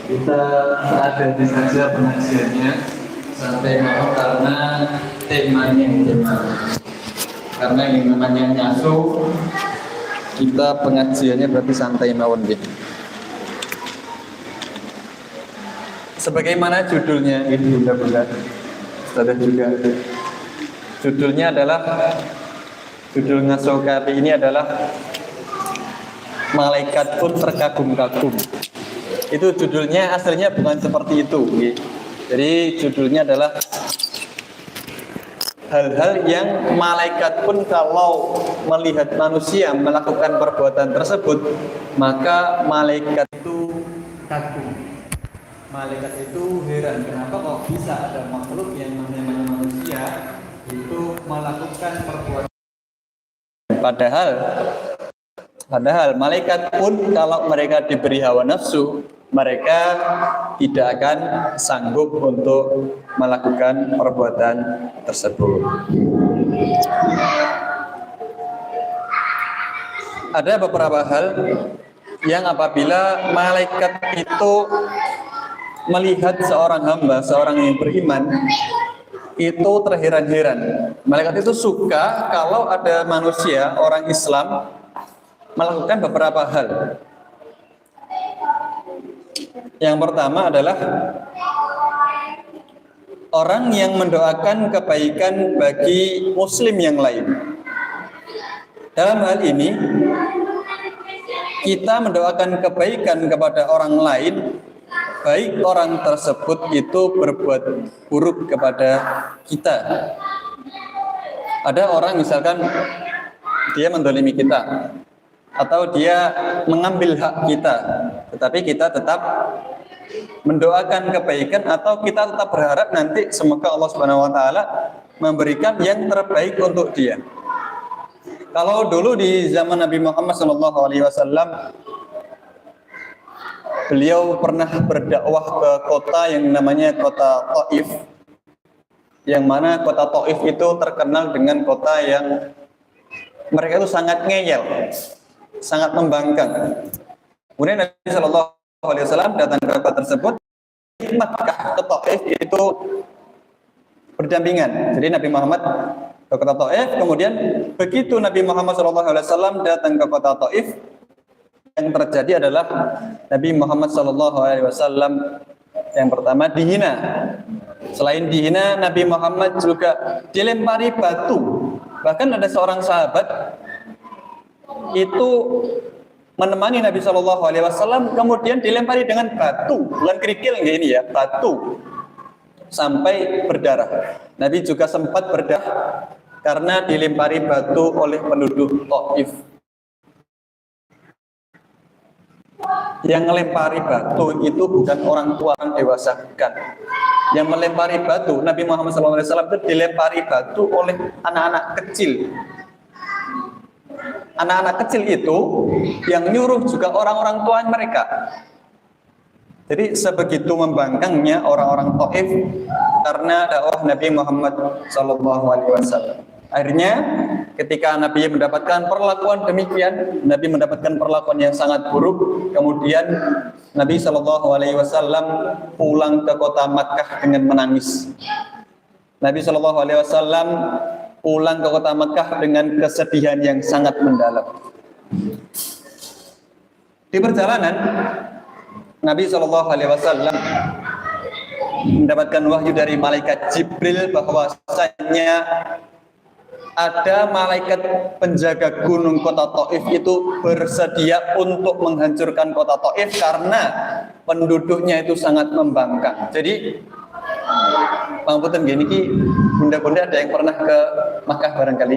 Kita seadanya saja pengajiannya sampai malam karena temanya karena yang namanya nyasu, kita pengajiannya berarti santai mawon gitu. Sebagaimana judulnya ini bunda-bunda, ada juga judulnya adalah judul ngaso kali ini adalah malaikat pun terkagum-kagum. Itu judulnya aslinya bukan seperti itu. Jadi judulnya adalah hal-hal yang malaikat pun kalau melihat manusia melakukan perbuatan tersebut, maka malaikat itu kagum. Malaikat itu heran, kenapa kok bisa ada makhluk yang namanya manusia itu melakukan perbuatan. Padahal malaikat pun kalau mereka diberi hawa nafsu, mereka tidak akan sanggup untuk melakukan perbuatan tersebut. Ada beberapa hal yang apabila malaikat itu melihat seorang hamba, seorang yang beriman, itu terheran-heran. Malaikat itu suka kalau ada manusia, orang Islam, melakukan beberapa hal. Yang pertama adalah orang yang mendoakan kebaikan bagi muslim yang lain. Dalam hal ini, kita mendoakan kebaikan kepada orang lain, baik orang tersebut itu berbuat buruk kepada kita. Ada orang misalkan dia mendolimi kita, atau dia mengambil hak kita, tetapi kita tetap mendoakan kebaikan atau kita tetap berharap nanti semoga Allah Subhanahu wa taala memberikan yang terbaik untuk dia. Kalau dulu di zaman Nabi Muhammad SAW, beliau pernah berdakwah ke kota yang namanya kota Taif, yang mana kota Taif itu terkenal dengan kota yang mereka itu sangat ngeyel, sangat membangkang. Kemudian Nabi SAW datang ke kota tersebut, Makkah ke Taif itu berdampingan. Jadi Nabi Muhammad ke kota Taif, kemudian begitu Nabi Muhammad SAW datang ke kota Taif, yang terjadi adalah Nabi Muhammad SAW yang pertama dihina. Selain dihina, Nabi Muhammad juga dilempari batu. Bahkan ada seorang sahabat itu menemani Nabi SAW, kemudian dilempari dengan batu, bukan kerikil ini ya, batu, sampai berdarah. Nabi juga sempat berdarah karena dilempari batu oleh penduduk Taif. Yang melempari batu itu bukan orang tua, orang dewasa, bukan. Yang melempari batu, Nabi Muhammad SAW itu dilempari batu oleh anak-anak kecil. Anak-anak kecil itu yang nyuruh juga orang-orang tua mereka. Jadi sebegitu membangkangnya orang-orang Taif karena dakwah Nabi Muhammad SAW. Akhirnya ketika Nabi mendapatkan perlakuan demikian, Nabi mendapatkan perlakuan yang sangat buruk. Kemudian Nabi SAW pulang ke kota Makkah dengan menangis. Nabi SAW pulang ke kota Makkah dengan kesedihan yang sangat mendalam. Di perjalanan Nabi SAW mendapatkan wahyu dari malaikat Jibril bahwasanya ada malaikat penjaga gunung kota Taif itu bersedia untuk menghancurkan kota Taif karena penduduknya itu sangat membangkang. Jadi pangapunten gini ki, bunda-bunda ada yang pernah ke Makkah barangkali?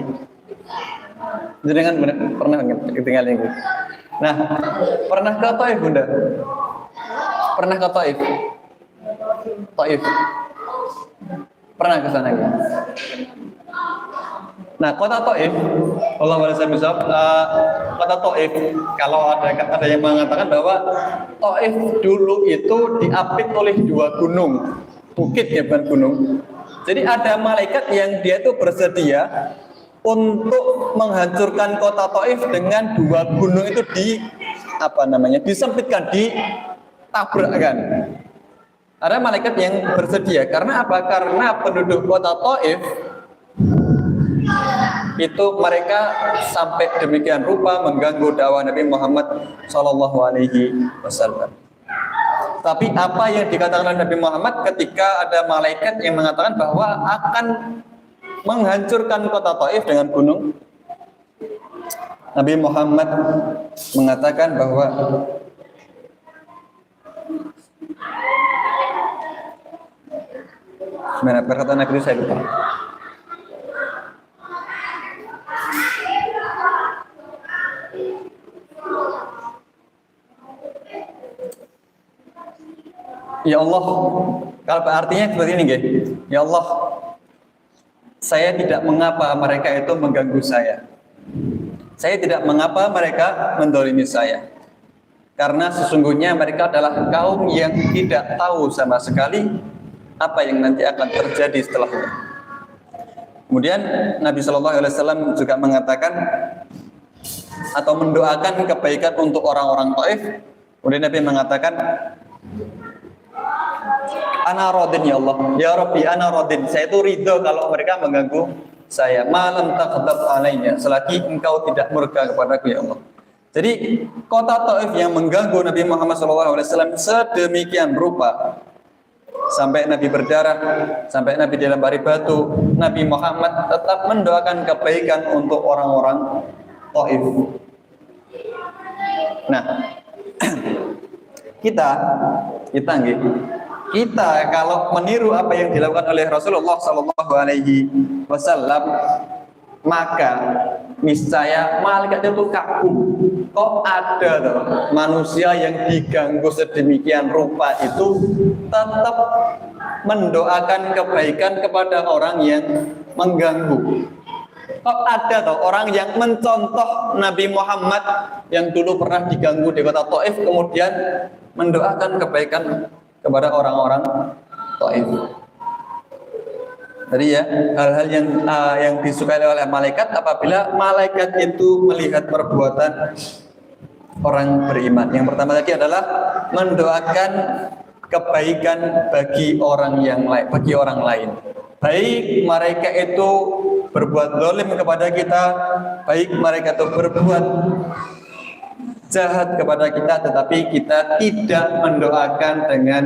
Jenengan pernah tinggal yang gitu. Nah, pernah ke Taif bunda? Pernah ke Taif? Taif. Pernah ke sana ya? Nah, kota Taif, Allah kota Taif, kalau ada yang mengatakan bahwa Taif dulu itu diapit oleh dua gunung, bukit ya bukan gunung. Jadi ada malaikat yang dia itu bersedia untuk menghancurkan kota Taif dengan dua gunung itu disempitkan, tabrakan. Ada malaikat yang bersedia. Karena apa? Karena penduduk kota Taif itu mereka sampai demikian rupa mengganggu dakwah Nabi Muhammad SAW. Tapi apa yang dikatakan oleh Nabi Muhammad ketika ada malaikat yang mengatakan bahwa akan menghancurkan kota Taif dengan gunung? Nabi Muhammad mengatakan bahwa mana perkataan Nabi itu saya lupa. Ya Allah, kalau artinya seperti ini, guys. Ya Allah, saya tidak mengapa mereka itu mengganggu saya. Saya tidak mengapa mereka mendolimi saya. Karena sesungguhnya mereka adalah kaum yang tidak tahu sama sekali apa yang nanti akan terjadi setelahnya. Kemudian Nabi SAW juga mengatakan atau mendoakan kebaikan untuk orang-orang Taif. Kemudian Nabi mengatakan, ana radin ya Allah, ya Rabbi ana radin. Saya itu ridho kalau mereka mengganggu saya. Malam taqdab alainya, selagi engkau tidak murka kepadaku ya Allah. Jadi kota Taif yang mengganggu Nabi Muhammad SAW sedemikian rupa, sampai Nabi berdarah, sampai Nabi dilempari batu, Nabi Muhammad tetap mendoakan kebaikan untuk orang-orang Taif. Nah, kita kalau meniru apa yang dilakukan oleh Rasulullah SAW, maka niscaya malaikat itu kagum. Kok ada tuh manusia yang diganggu sedemikian rupa itu tetap mendoakan kebaikan kepada orang yang mengganggu. Kok ada tuh orang yang mencontoh Nabi Muhammad yang dulu pernah diganggu di kota Taif, kemudian mendoakan kebaikan kepada orang-orang Taif. Jadi ya, hal-hal yang disukai oleh malaikat apabila malaikat itu melihat perbuatan orang beriman. Yang pertama tadi adalah mendoakan kebaikan bagi orang lain. Baik mereka itu berbuat zalim kepada kita, baik mereka itu berbuat jahat kepada kita, tetapi kita tidak mendoakan dengan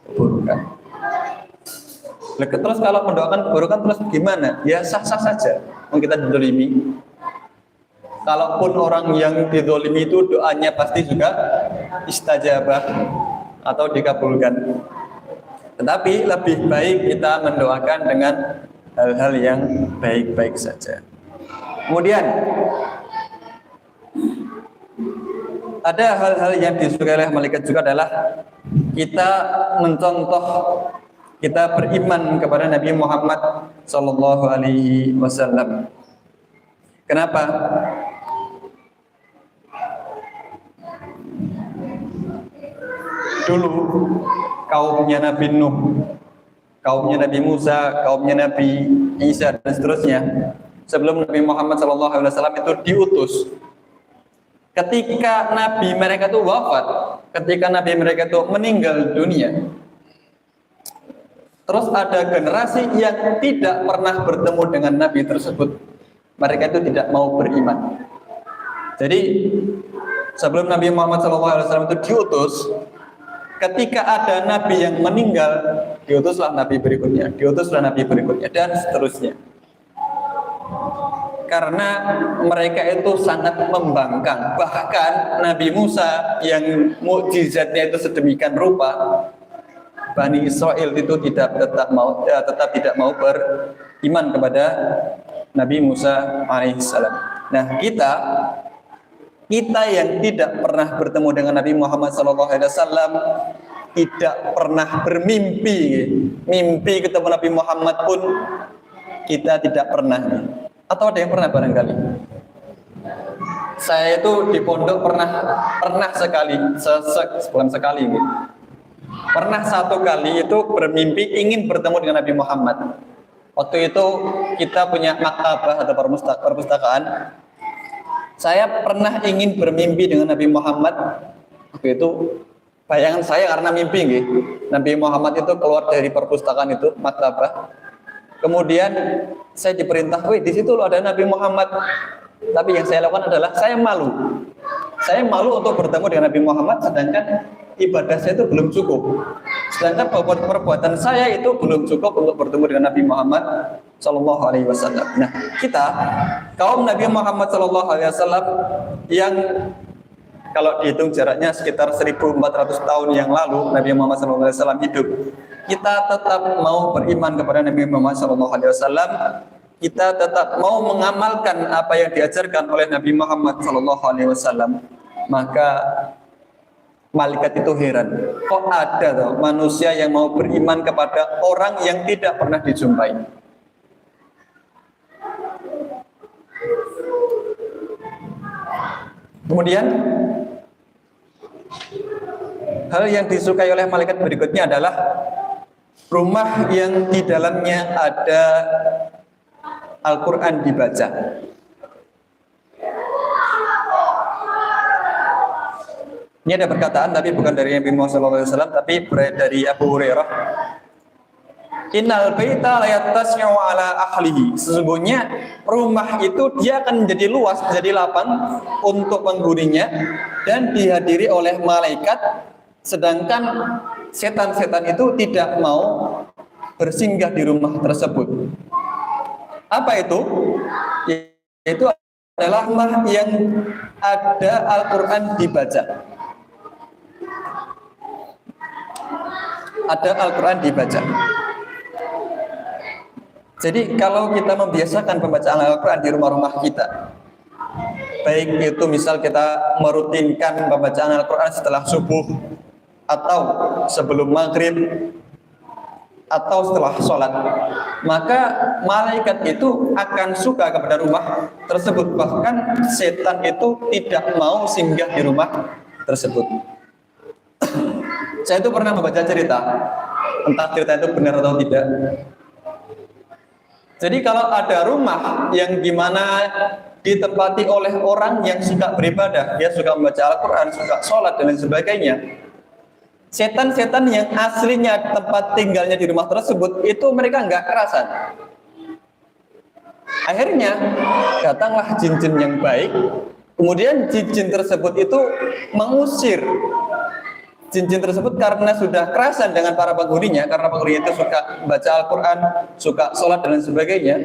keburukan. Terus kalau mendoakan keburukan terus gimana? Ya sah-sah saja. Kita didolimi. Kalaupun orang yang didolimi itu doanya pasti juga istajabah atau dikabulkan. Tetapi lebih baik kita mendoakan dengan hal-hal yang baik-baik saja. Kemudian ada hal-hal yang disukai oleh malaikat juga adalah kita mencontoh, kita beriman kepada Nabi Muhammad SAW. Kenapa? Dulu kaumnya Nabi Nuh, kaumnya Nabi Musa, kaumnya Nabi Isa dan seterusnya, sebelum Nabi Muhammad SAW itu diutus, ketika Nabi mereka itu wafat, ketika Nabi mereka itu meninggal dunia, terus ada generasi yang tidak pernah bertemu dengan Nabi tersebut, mereka itu tidak mau beriman. Jadi sebelum Nabi Muhammad SAW itu diutus, ketika ada Nabi yang meninggal, diutuslah Nabi berikutnya, dan seterusnya. Karena mereka itu sangat membangkang. Bahkan Nabi Musa yang mukjizatnya itu sedemikian rupa, Bani Israel itu tetap tidak mau beriman kepada Nabi Musa alaihissalam. Nah, kita yang tidak pernah bertemu dengan Nabi Muhammad SAW, tidak pernah bermimpi ketemu Nabi Muhammad pun kita tidak pernah. Atau ada yang pernah barangkali? Saya itu di pondok pernah sekali, bukan sekali, pernah satu kali itu bermimpi ingin bertemu dengan Nabi Muhammad. Waktu itu kita punya maktabah atau perpustakaan. Saya pernah ingin bermimpi dengan Nabi Muhammad. Waktu itu bayangan saya karena mimpi nggih. Nabi Muhammad itu keluar dari perpustakaan itu, maktabah. Kemudian saya diperintah, "Wih, di situ loh ada Nabi Muhammad." Tapi yang saya lakukan adalah saya malu. Saya malu untuk bertemu dengan Nabi Muhammad, sedangkan ibadah saya itu belum cukup. Sedangkan perbuatan saya itu belum cukup untuk bertemu dengan Nabi Muhammad Shallallahu Alaihi Wasallam. Nah, kita kaum Nabi Muhammad Shallallahu Alaihi Wasallam yang kalau dihitung jaraknya sekitar 1400 tahun yang lalu Nabi Muhammad SAW hidup, kita tetap mau beriman kepada Nabi Muhammad SAW, kita tetap mau mengamalkan apa yang diajarkan oleh Nabi Muhammad SAW, maka malaikat itu heran, kok ada toh manusia yang mau beriman kepada orang yang tidak pernah dijumpai. Kemudian hal yang disukai oleh malaikat berikutnya adalah rumah yang di dalamnya ada Al-Quran dibaca. Ini ada perkataan, tapi bukan dari Nabi Muhammad SAW, tapi dari Abu Hurairah. Innal baita la yattasi'u ala ahlihi. Sesungguhnya rumah itu dia akan menjadi luas, menjadi lapang untuk penghuninya dan dihadiri oleh malaikat, sedangkan setan-setan itu tidak mau bersinggah di rumah tersebut. Apa itu? Yaitu adalah rumah yang ada Al-Quran dibaca. Ada Al-Quran dibaca. Jadi kalau kita membiasakan pembacaan Al-Quran di rumah-rumah kita, baik itu misal kita merutinkan pembacaan Al-Quran setelah subuh, atau sebelum maghrib, atau setelah sholat, maka malaikat itu akan suka kepada rumah tersebut. Bahkan setan itu tidak mau singgah di rumah tersebut. Saya itu pernah membaca cerita, entah cerita itu benar atau tidak. Jadi kalau ada rumah yang dimana ditempati oleh orang yang suka beribadah, dia suka membaca Al-Quran, suka sholat dan lain sebagainya, setan-setan yang aslinya tempat tinggalnya di rumah tersebut itu mereka nggak kerasan. Akhirnya datanglah jin-jin yang baik, kemudian jin-jin tersebut itu mengusir jin-jin tersebut karena sudah kerasan dengan para penghuninya, karena penghuni itu suka baca Al-Quran, suka sholat dan lain sebagainya.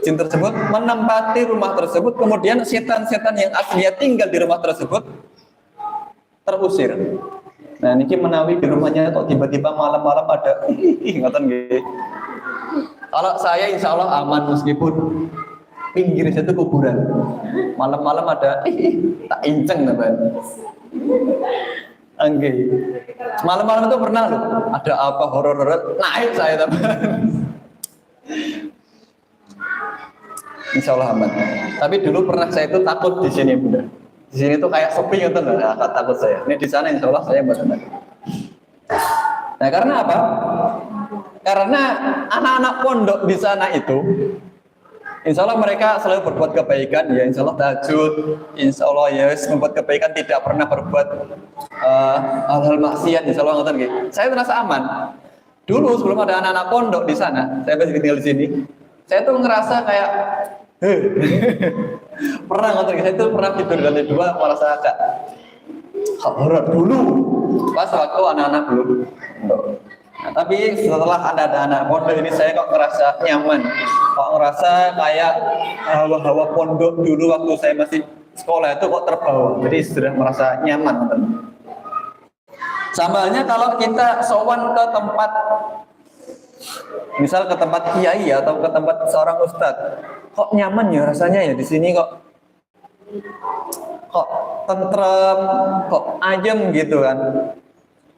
Jin tersebut menempati rumah tersebut, kemudian setan-setan yang aslinya tinggal di rumah tersebut terusir. Nah, niki menawi di rumahnya kok tiba-tiba malam-malam ada ngoten nggih. Kalau saya insya Allah aman, meskipun pinggir itu kuburan. Malam-malam ada tak inceng teman. Oke. Malam-malam itu pernah loh, ada apa horor-horor naik saya teman. Insya Allah aman. Tapi dulu pernah saya itu takut di sini Bunda. Di sini tuh kayak sepi gitu loh, nah, takut saya. Ini di sana insya Allah saya benar. Nah, karena apa? Karena anak-anak pondok di sana itu, insya Allah mereka selalu berbuat kebaikan, ya insya Allah tahajud, insya Allah ya membuat kebaikan, tidak pernah berbuat hal-hal maksiat, insya Allah ngoten nggih. Saya merasa aman. Dulu sebelum ada anak-anak pondok di sana, saya masih tinggal di sini. Saya tuh ngerasa kayak pernah ngoten nggih. Saya tuh pernah tidur di lantai 2 merasa agak horor dulu. Pas waktu anak-anak belum. Nah, tapi setelah ada anak pondok ini saya kok ngerasa nyaman, kok ngerasa kayak hawa-hawa pondok dulu waktu saya masih sekolah itu kok terbawa, jadi sudah merasa nyaman. Sama halnya kalau kita sowan ke tempat, misal ke tempat kiai atau ke tempat seorang ustadz, kok nyaman ya rasanya ya di sini, kok tentrem, kok ayem gitu kan.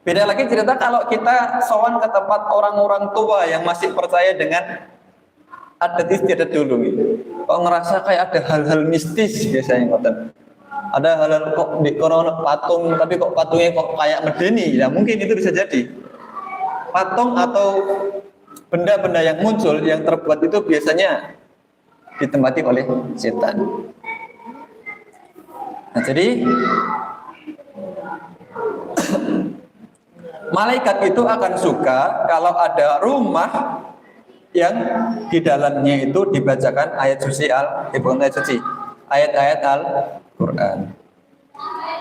Beda lagi cerita kalau kita sowan ke tempat orang-orang tua yang masih percaya dengan adat istiadat dulu gitu. Kok ngerasa kayak ada hal-hal mistis biasanya ngoten. Ada hal-hal kok di kono patung, tapi kok patungnya kok kayak medeni. Ya mungkin itu bisa jadi patung atau benda-benda yang muncul yang terbuat itu biasanya ditempati oleh setan. Nah, jadi malaikat itu akan suka kalau ada rumah yang di dalamnya itu dibacakan ayat suci ayat-ayat Al-Quran.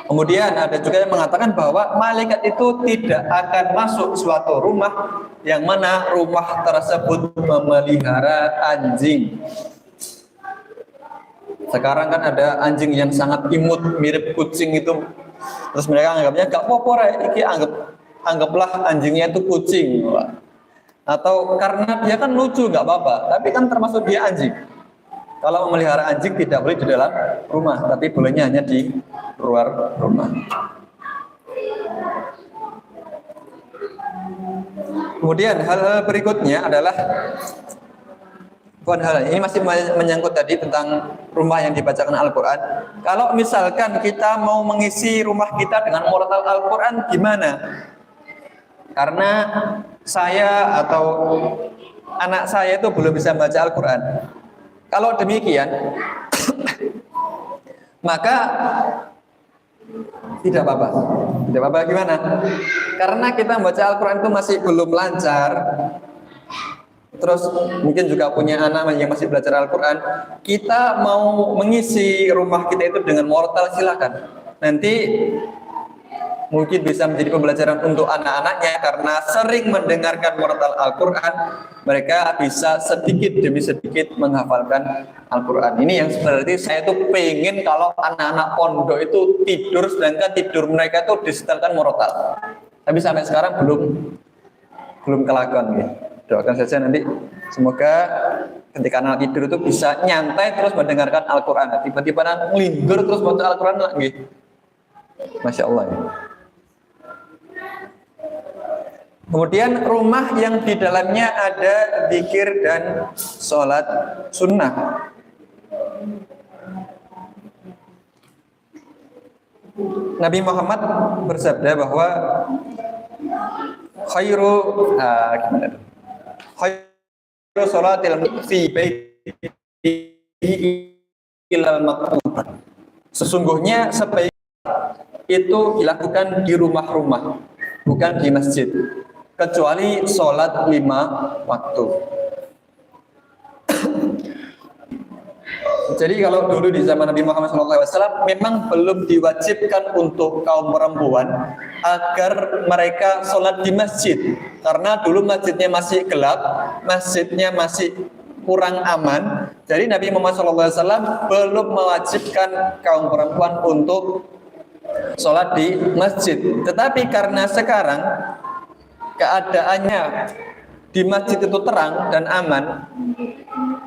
Kemudian ada juga yang mengatakan bahwa malaikat itu tidak akan masuk suatu rumah yang mana rumah tersebut memelihara anjing. Sekarang kan ada anjing yang sangat imut mirip kucing itu, terus mereka anggapnya gak apa-apa, anggaplah anjingnya itu kucing, atau karena dia kan lucu gak apa-apa, tapi kan termasuk dia anjing. Kalau memelihara anjing tidak boleh di dalam rumah, tapi bolehnya hanya di luar rumah. Kemudian hal berikutnya adalah ini masih menyangkut tadi tentang rumah yang dibacakan Al-Quran. Kalau misalkan kita mau mengisi rumah kita dengan murotal Al-Quran, gimana? Karena saya atau anak saya itu belum bisa baca Al-Quran. Kalau demikian, maka tidak apa-apa. Tidak apa-apa gimana? Karena kita membaca Al-Quran itu masih belum lancar. Terus mungkin juga punya anak yang masih belajar Al-Quran. Kita mau mengisi rumah kita itu dengan murotal, silakan. Nanti mungkin bisa menjadi pembelajaran untuk anak-anaknya, karena sering mendengarkan murotal Al-Quran, mereka bisa sedikit demi sedikit menghafalkan Al-Quran. Ini yang sebenarnya saya tuh pengen kalau anak-anak pondok itu tidur, sedangkan tidur mereka itu disetelkan murotal. Tapi sampai sekarang belum kelakon ya. Doakan saja nanti semoga ketika anak tidur itu bisa nyantai terus mendengarkan Al-Quran. Tiba-tiba ngelindur terus baca Al-Quran lagi. Masya Allah ya. Kemudian rumah yang di dalamnya ada zikir dan sholat sunnah. Nabi Muhammad bersabda bahwa khairu sholatil fi baiti ilal maktubah. Sesungguhnya sebaik itu dilakukan di rumah-rumah, bukan di masjid, kecuali sholat 5 waktu. Jadi kalau dulu di zaman Nabi Muhammad SAW memang belum diwajibkan untuk kaum perempuan agar mereka sholat di masjid, karena dulu masjidnya masih gelap, masjidnya masih kurang aman. Jadi Nabi Muhammad SAW belum mewajibkan kaum perempuan untuk sholat di masjid. Tetapi karena sekarang keadaannya di masjid itu terang dan aman,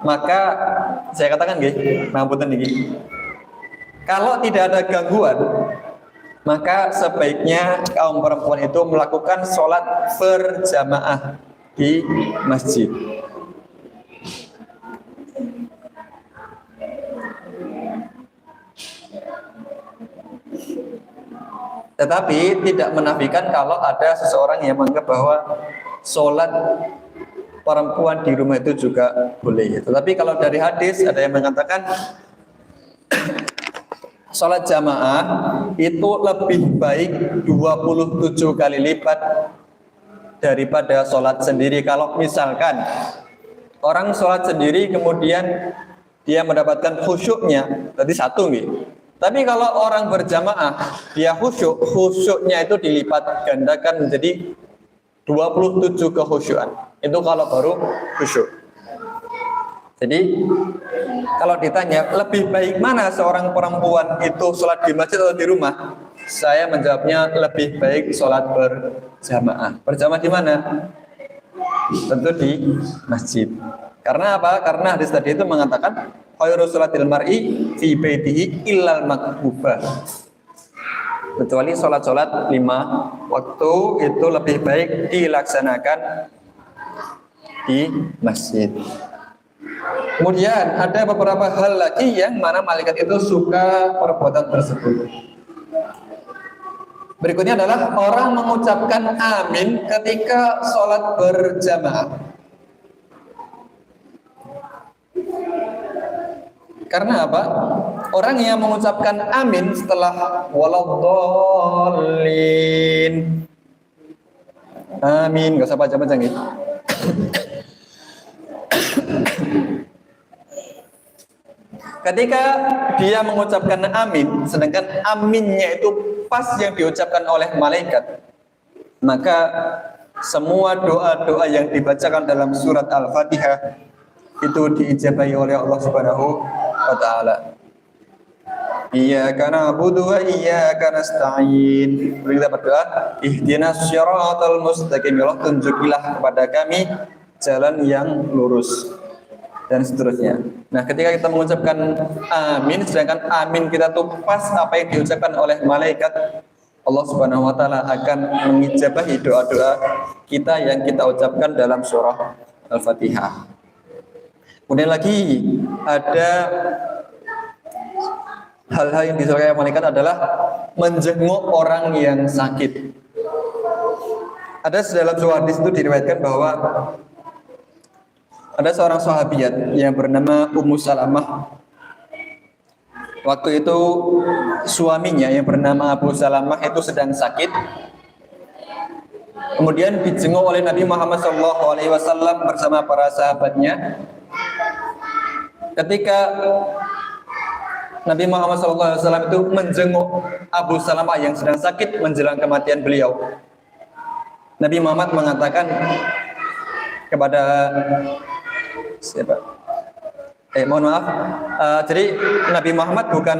maka saya katakan kalau tidak ada gangguan, maka sebaiknya kaum perempuan itu melakukan sholat berjamaah di masjid. Tetapi tidak menafikan kalau ada seseorang yang menganggap bahwa sholat perempuan di rumah itu juga boleh. Tetapi kalau dari hadis ada yang mengatakan sholat jamaah itu lebih baik 27 kali lipat daripada sholat sendiri. Kalau misalkan orang sholat sendiri kemudian dia mendapatkan khusyuknya, tadi satu nih. Tapi kalau orang berjamaah dia khusyuknya itu dilipat gandakan menjadi 27 kekhusyuan. Itu kalau baru khusyuk. Jadi kalau ditanya lebih baik mana seorang perempuan itu sholat di masjid atau di rumah, saya menjawabnya lebih baik sholat berjamaah. Berjamaah di mana? Tentu di masjid. Karena apa? Karena hadis tadi itu mengatakan khairu sholatil mar'i fi baitihi illal maktubah. Kecuali sholat-sholat 5 waktu itu lebih baik dilaksanakan di masjid. Kemudian ada beberapa hal lagi yang mana malaikat itu suka perbuatan tersebut. Berikutnya adalah orang mengucapkan amin ketika sholat berjamaah. Karena apa? Orang yang mengucapkan amin setelah waladhdallin Amin, gak usah baca-baca gitu. Ketika dia mengucapkan amin, sedangkan aminnya itu pas yang diucapkan oleh malaikat, maka semua doa-doa yang dibacakan dalam surat Al-Fatihah itu diijabahi oleh Allah Subhanahu wa taala. Iyyaka na'budu wa iyyaka nasta'in. Kita berdoa, ihdinas syiratal mustaqim. Ya Allah, tunjukilah kepada kami jalan yang lurus, dan seterusnya. Nah, ketika kita mengucapkan amin, sedangkan amin kita tuh pas apa yang diucapkan oleh malaikat, Allah Subhanahu wa taala akan mengijabahi doa-doa kita yang kita ucapkan dalam surah Al-Fatihah. Kemudian lagi ada hal-hal yang disukai oleh malaikat adalah menjenguk orang yang sakit. Ada dalam sebuah hadis itu diriwayatkan bahwa ada seorang sahabiat yang bernama Ummu Salamah. Waktu itu suaminya yang bernama Abu Salamah itu sedang sakit. Kemudian dijenguk oleh Nabi Muhammad SAW bersama para sahabatnya. Ketika Nabi Muhammad SAW itu menjenguk Abu Salamah yang sedang sakit menjelang kematian beliau, Nabi Muhammad mengatakan kepada siapa? Mohon maaf. Jadi Nabi Muhammad bukan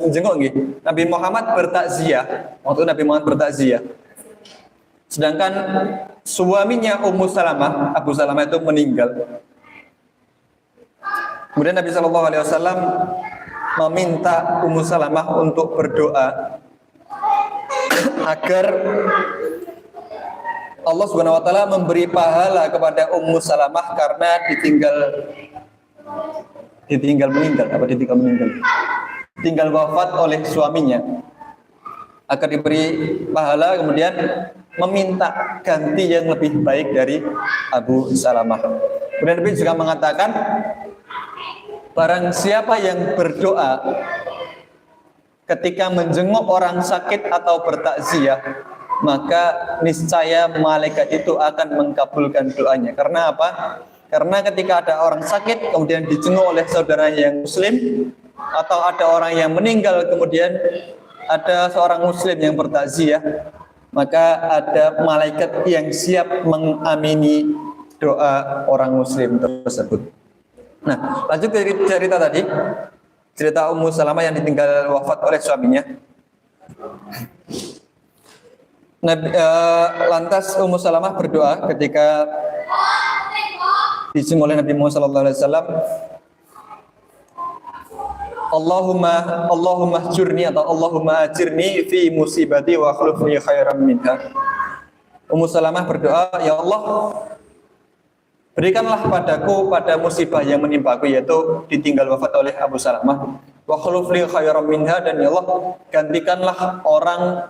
menjenguk gitu. Nabi Muhammad bertakziah. Waktu Nabi Muhammad bertakziah. Sedangkan suaminya Ummu Salamah, Abu Salamah itu meninggal. Kemudian Nabi SAW meminta Ummu Salamah untuk berdoa agar Allah Subhanahu wa taala memberi pahala kepada Ummu Salamah karena tinggal wafat oleh suaminya, agar diberi pahala, kemudian meminta ganti yang lebih baik dari Abu Salamah. Kemudian Nabi juga mengatakan, barang siapa yang berdoa ketika menjenguk orang sakit atau bertakziah, maka niscaya malaikat itu akan mengabulkan doanya. Karena apa? Karena ketika ada orang sakit kemudian dijenguk oleh saudaranya yang muslim, atau ada orang yang meninggal kemudian ada seorang muslim yang bertakziah, maka ada malaikat yang siap mengamini doa orang muslim tersebut. Nah, lanjut dari cerita tadi, cerita Ummu Salamah yang ditinggal wafat oleh suaminya. Lantas Ummu Salamah berdoa ketika dijenguk oleh Nabi Muhammad SAW, Allahumma ajurni atau Allahumma ajirni fi musibati wa akhlifni khairan minha. Ummu Salamah berdoa, ya Allah, berikanlah padaku pada musibah yang menimpaku, yaitu ditinggal wafat oleh Abu Salamah, wa akhlifni khairan minha, dan ya Allah, gantikanlah orang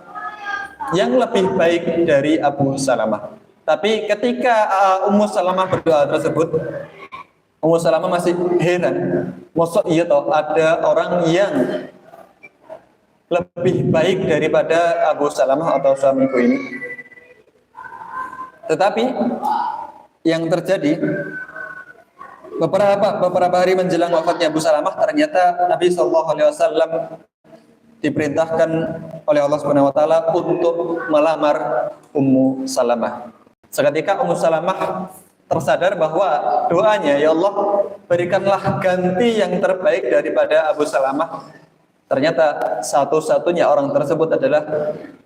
yang lebih baik dari Abu Salamah. Tapi ketika Ummu Salamah berdoa tersebut, Ummu Salamah masih heran, maksud iya toh ada orang yang lebih baik daripada Abu Salamah atau suamiku ini. Tetapi yang terjadi beberapa hari menjelang wafatnya Abu Salamah, ternyata Nabi SAW diperintahkan oleh Allah Subhanahu wa taala untuk melamar Ummu Salamah. Seketika Ummu Salamah tersadar bahwa doanya, ya Allah, berikanlah ganti yang terbaik daripada Abu Salamah. Ternyata satu-satunya orang tersebut adalah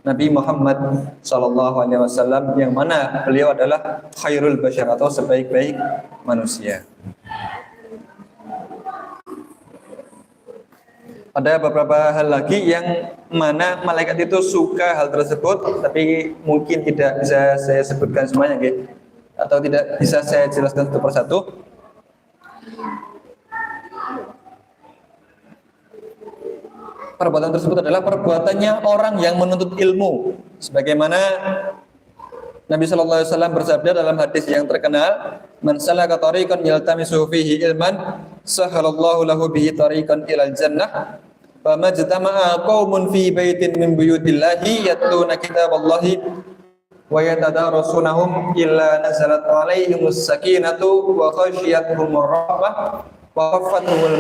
Nabi Muhammad SAW, yang mana beliau adalah khairul bashar atau sebaik-baik manusia. Ada beberapa hal lagi yang mana malaikat itu suka hal tersebut, tapi mungkin tidak bisa saya sebutkan semuanya, gitu, atau tidak bisa saya jelaskan satu persatu. Perbuatan tersebut adalah perbuatannya orang yang menuntut ilmu, sebagaimana Nabi SAW bersabda dalam hadis yang terkenal, man salaka tariqan yaltamisu fihi ilman sahalallahu lahu bihi tariqan ilal jannah, wa majtama'a qaumun fi baitin min buyutillahi yatluna kitaballahi wa yatadarasuunahum illa nazalat 'alaihimus sakinatu wa ghasyiyatuhumur rahmah wa hafathumul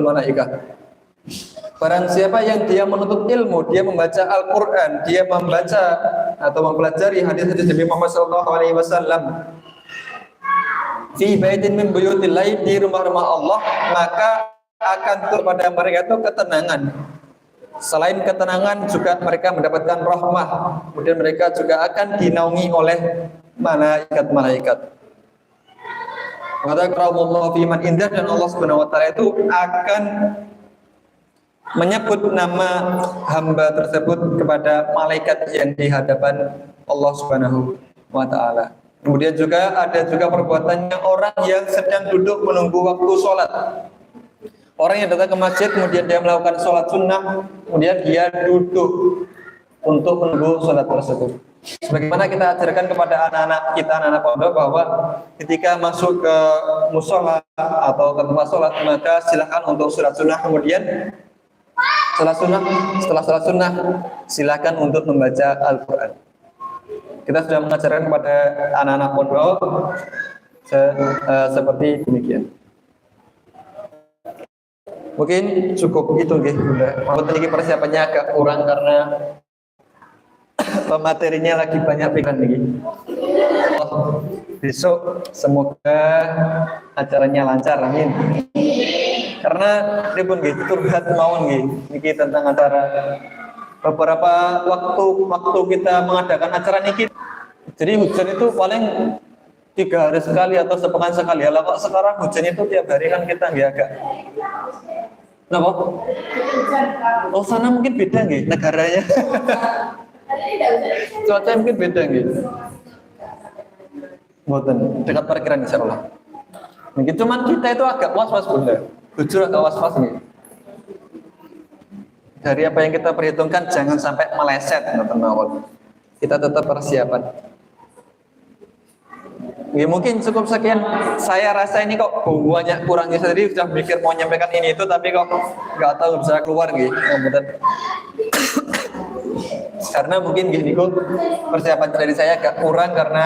malaikah. Barang siapa yang dia menuntut ilmu, dia membaca Al-Quran, dia membaca atau mempelajari hadis-hadis Nabi Muhammad SAW fi baitin min buyutillah, di rumah-rumah Allah, maka akan turun pada mereka itu ketenangan. Selain ketenangan juga mereka mendapatkan rahmah, kemudian mereka juga akan dinaungi oleh malaikat-malaikat. Wadzakarallahu fi man indah, dan Allah Subhanahu wa taala itu akan menyebut nama hamba tersebut kepada malaikat yang di hadapan Allah Subhanahu wa taala. Kemudian juga ada juga perbuatannya orang yang sedang duduk menunggu waktu sholat. Orang yang datang ke masjid kemudian dia melakukan sholat sunnah, kemudian dia duduk untuk menunggu sholat tersebut. Sebagaimana kita ajarkan kepada anak-anak kita, anak-anak pondok, bahwa ketika masuk ke musola atau ke tempat sholat, maka silakan untuk sholat sunnah, kemudian setelah sholat sunnah silakan untuk membaca Al-Quran. Kita sudah mengajarkan kepada anak-anak pondok seperti demikian. Mungkin cukup itu nggih, Bunda. Mungkin ini persiapannya agak kurang karena materinya lagi banyak pikiran nih. Besok semoga acaranya lancar, amin. Karena pripun nggih curhat mawon nggih niki tentang acara beberapa waktu kita mengadakan acara niki. Jadi hujan itu paling 3 hari sekali atau sepekan sekali. Lah kok sekarang hujan itu tiap hari kan kita nggih agak. Kenapa? Oh, sana mungkin beda nggih negaranya. Cuaca mungkin beda nggih. Mboten, dekat parkiran insyaallah. Mungkin cuman kita itu agak was-was, Bunda. Jujur agak was-was nih. Dari apa yang kita perhitungkan jangan sampai meleset, teman-teman. Kita tetap persiapan. Ya, mungkin cukup sekian. Saya rasa ini kok banyak kurangnya, tadi sudah mikir mau nyampaikan ini itu, tapi kok nggak tahu bisa keluar gitu. Karena mungkin gini kok persiapan dari saya agak kurang karena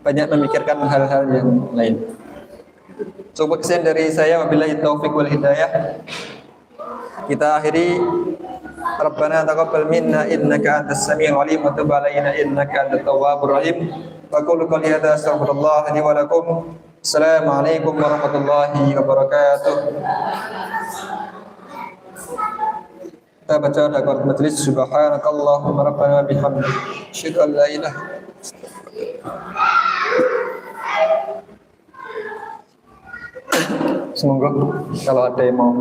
banyak memikirkan hal-hal yang lain. Cukup sekian dari saya, wabillahi taufiq wal hidayah. Kita akhiri, Rabbana taqabbal minna innaka antas samiul alim wa tub alaina innaka antat tawwabur rahim. Wa qul qali hadza astaghfirullah li wa lakum. Assalamualaikum warahmatullahi wabarakatuh. Kita baca dakwah majelis. Subhanakallahumma rabbana bihamdika asyhadu an la ilaha illa anta. Semoga kalau ada yang mau